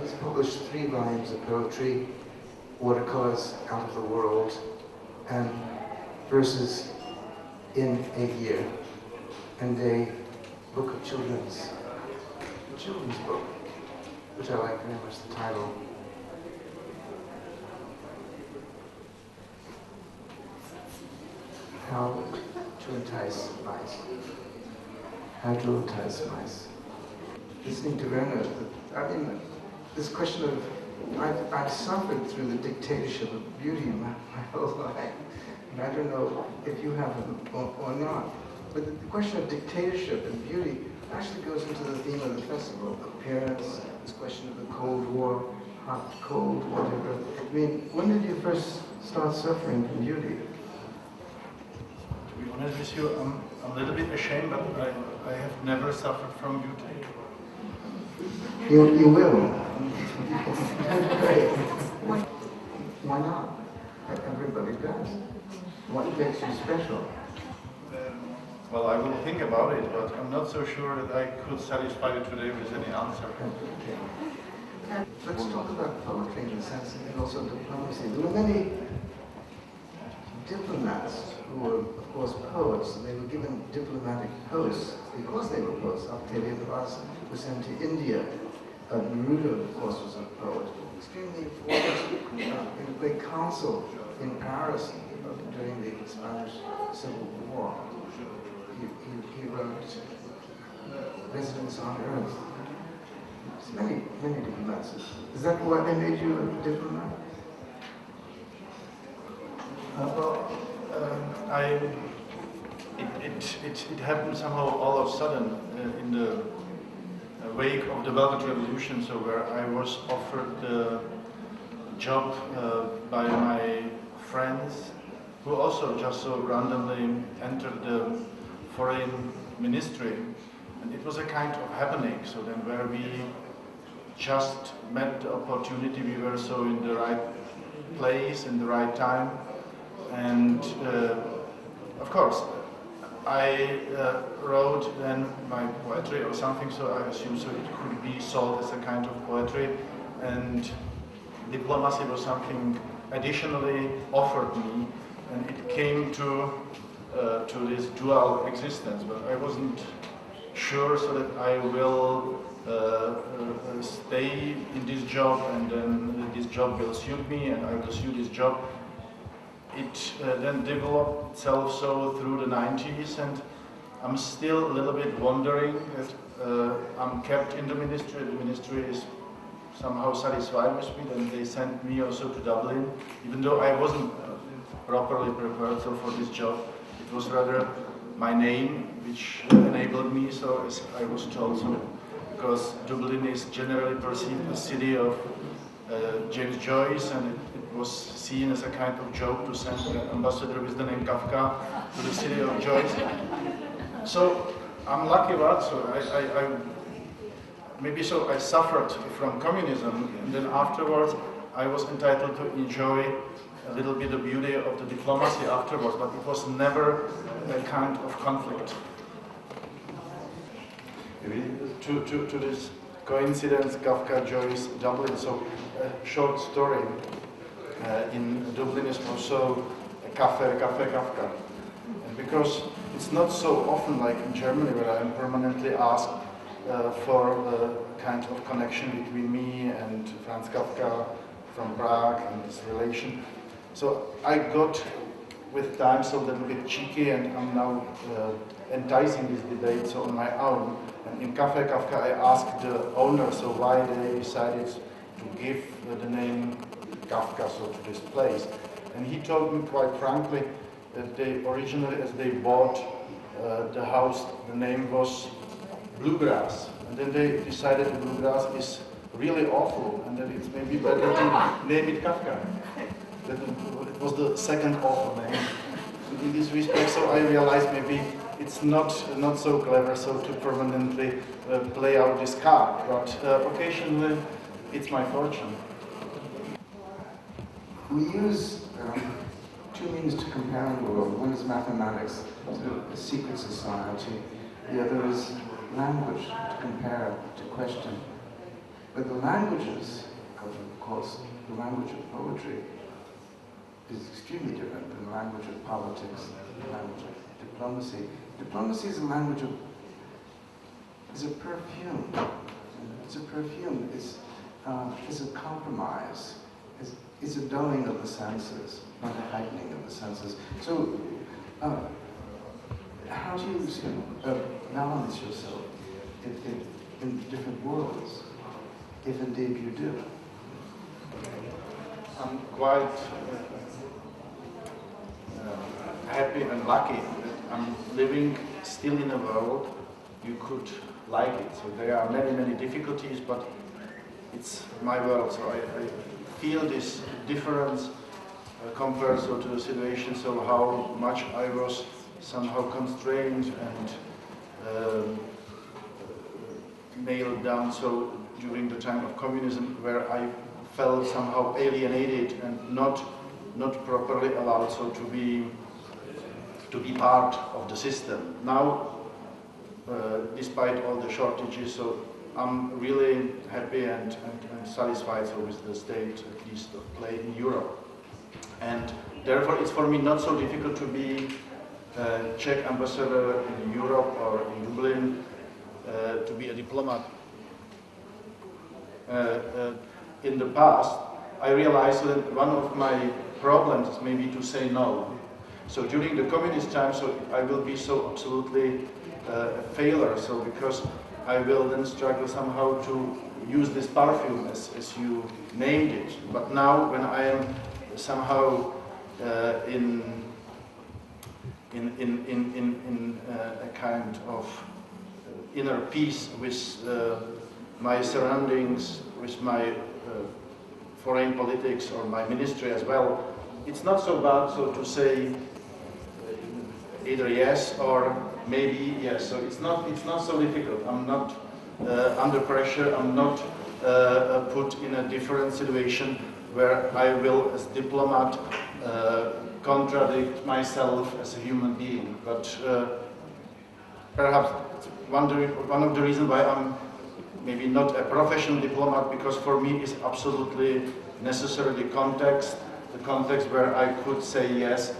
He's published 3 volumes of poetry, watercolors out of the world, and verses in a year, and a book of children's book, which I like very much the title. How to entice mice. How to entice mice. Listening to Werner, I mean, this question of, I've suffered through the dictatorship of beauty my whole life, and I don't know if you have or not, but the question of dictatorship and beauty actually goes into the theme of the festival, appearance, this question of the Cold War, hot, cold, whatever. I mean, when did you first start suffering from beauty? To be honest with you, I'm a little bit ashamed, but I have never suffered from beauty. You will. Why not? Everybody does. What makes you special? Well, I will think about it, but I'm not so sure that I could satisfy you today with any answer. Okay. Let's talk about poetry in a sense, and also diplomacy. There were many diplomats who were, of course, poets, and they were given diplomatic posts because they were poets. Octavia Paz was sent to India. Neruda, of course, was a poet. Extremely important in a great council in Paris during the Spanish Civil War. He wrote Residence on Earth. There's many diplomats. Is that why they made you a diplomat? It happened somehow all of a sudden in the wake of the Velvet Revolution, so where I was offered the job by my friends, who also just so randomly entered the foreign ministry, and it was a kind of happening. So then, where we just met the opportunity, we were so in the right place in the right time, and of course, I wrote then my poetry or something, so I assume so it could be sold as a kind of poetry, and diplomacy was something additionally offered me, and it came to this dual existence, but I wasn't sure so that I will stay in this job and then this job will suit me and I will suit this job. It then developed itself so through the 90s, and I'm still a little bit wondering that I'm kept in the ministry. The ministry is somehow satisfied with me, and they sent me also to Dublin, even though I wasn't properly prepared so for this job. It was rather my name which enabled me, so as I was told, so because Dublin is generally perceived as the city of James Joyce, and it was seen as a kind of joke to send an ambassador with the name Kafka to the city of Joyce. So I'm lucky about, so I suffered from communism, and then afterwards I was entitled to enjoy a little bit of beauty of the diplomacy afterwards, but it was never a kind of conflict. Maybe to this coincidence, Kafka, Joyce, Dublin, so a short story. In Dublin is also a cafe Kafka. And because it's not so often like in Germany where I am permanently asked for a kind of connection between me and Franz Kafka from Prague and this relation. So I got with time so a little bit cheeky, and I'm now enticing this debate so on my own. And in Cafe Kafka I asked the owner so why they decided to give the name Kafka so to this place. And he told me quite frankly that they originally, as they bought the house, the name was Bluegrass. And then they decided the Bluegrass is really awful and that it's maybe better to name it Kafka. That it was the second awful name. In this respect, so I realized maybe it's not so clever so to permanently play out this card, but occasionally it's my fortune. We use two means to compare in the world. One is mathematics, a secret society. The other is language, to compare, to question. But the languages, of course, the language of poetry is extremely different than the language of politics, the language of diplomacy. Diplomacy is a language of, is a perfume. It's a perfume, it's a compromise, it's a dulling of the senses, not a heightening of the senses. So, how do you balance yourself in different worlds, if indeed you do? I'm quite happy and lucky that I'm living still in a world you could like it. So there are many, many difficulties, but it's my world. So I feel this difference compared to the situation, so how much I was somehow constrained and nailed down. So during the time of communism, where I felt somehow alienated and not properly allowed so to be part of the system. Now, despite all the shortages, so I'm really happy and satisfied so with the state, at least of play in Europe. And therefore, it's for me not so difficult to be Czech ambassador in Europe or in Dublin, to be a diplomat. In the past, I realized that one of my problems is maybe to say no. So during the communist time, so I will be so absolutely a failure, so because I will then struggle somehow to use this perfume as you named it. But now when I am somehow in a kind of inner peace with my surroundings, with my foreign politics or my ministry as well, it's not so bad so to say either yes or maybe yes. So it's not so difficult. I'm not under pressure. I'm not put in a different situation where I will, as diplomat, contradict myself as a human being. But perhaps one of the reasons why I'm maybe not a professional diplomat, because for me it's absolutely necessary the context where I could say yes,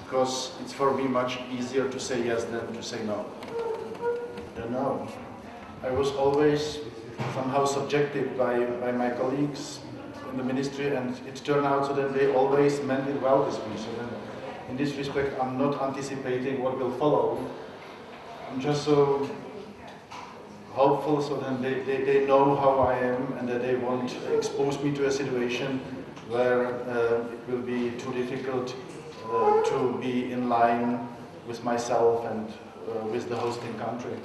because it's for me much easier to say yes than to say no. I don't know. I was always somehow subjected by my colleagues in the ministry, and it turned out so that they always meant it well with me. So then, in this respect, I'm not anticipating what will follow. I'm just so hopeful, so then they know how I am and that they won't expose me to a situation where it will be too difficult to be in line with myself and with the hosting country.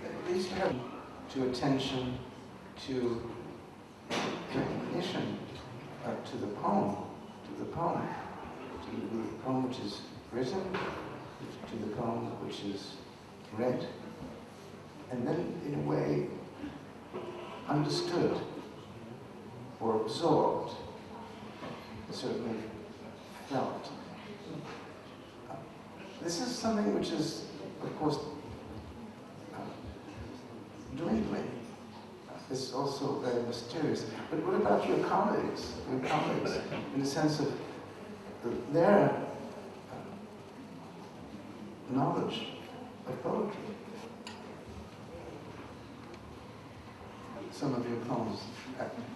At least have to attention, to recognition, to the poem which is written, to the poem which is read, and then in a way understood or absorbed, certainly felt. This is something which is, of course, dwindling. It's also very mysterious. But what about your colleagues? In the sense of their knowledge of poetry? Some of your poems,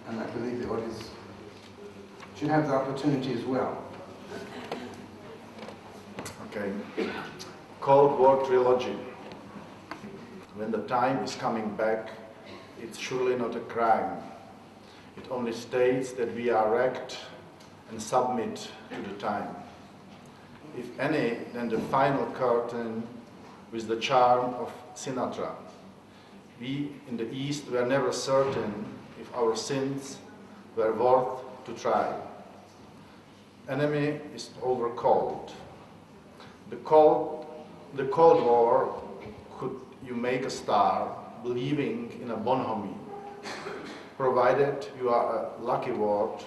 and I believe the audience should have the opportunity as well. Okay. Cold War trilogy. When the time is coming back, it's surely not a crime. It only states that we are wrecked and submit to the time. If any, then the final curtain with the charm of Sinatra. We in the East were never certain if our sins were worth to try. Enemy is overcold. The Cold War, could you make a star believing in a bonhomie, provided you are a lucky ward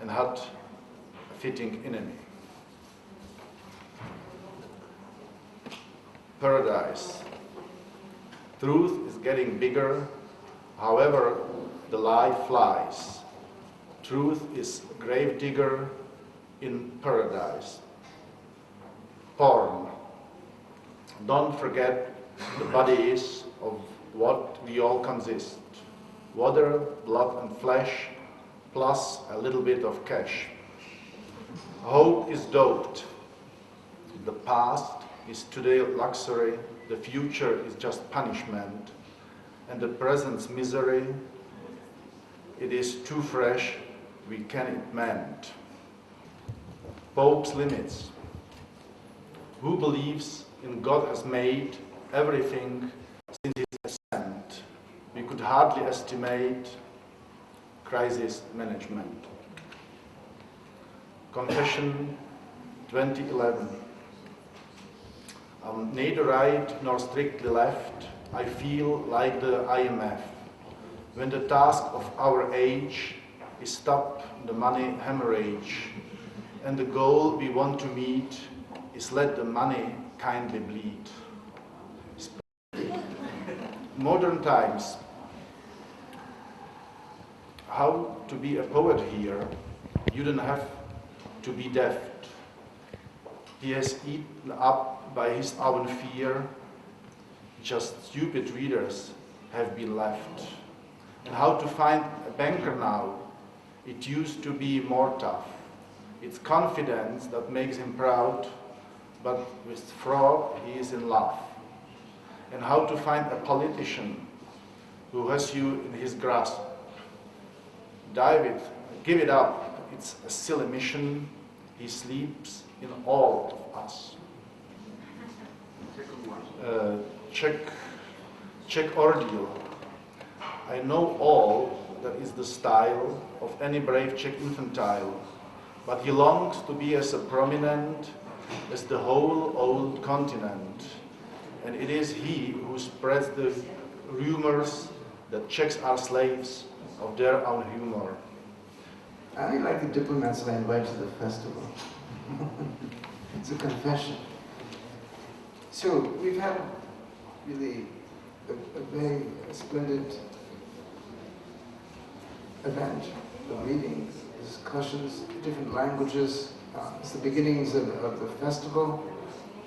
and had a fitting enemy. Paradise. Truth is getting bigger, however, the lie flies. Truth is gravedigger in paradise. Porn. Don't forget the body is of what we all consist. Water, blood and flesh, plus a little bit of cash. Hope is doped. The past is today luxury, the future is just punishment, and the present's misery, it is too fresh, we can it mend. Pope's limits. Who believes in God has made everything since his ascent? We could hardly estimate crisis management. Confession 2011. Neither right nor strictly left, I feel like the IMF. When the task of our age is stop the money hemorrhage, and the goal we want to meet is let the money kindly bleed. Modern times. How to be a poet here? You don't have to be deft. He has eaten up by his own fear. Just stupid readers have been left. And how to find a banker now? It used to be more tough. It's confidence that makes him proud, but with fraud he is in love. And how to find a politician who has you in his grasp? Give it up. It's a silly mission. He sleeps in all of us. Czech ordeal. I know all that is the style of any brave Czech infantile, but he longs to be as prominent as the whole old continent. And it is he who spreads the rumors that Czechs are slaves of their own humor. I really like the diplomats that I invite to the festival. It's a confession. So we've had really a very splendid event, the readings, discussions, different languages. It's the beginnings of the festival.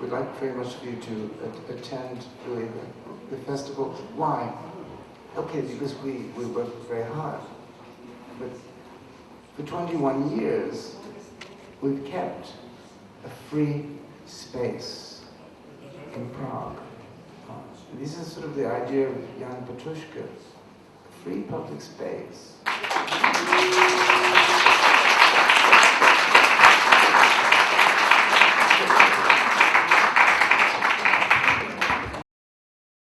We'd like very much for you to attend really the festival. Why? Okay, because we work very hard. But for 21 years, we've kept a free space in Prague. This is sort of the idea of Jan Petrushka, a free public space.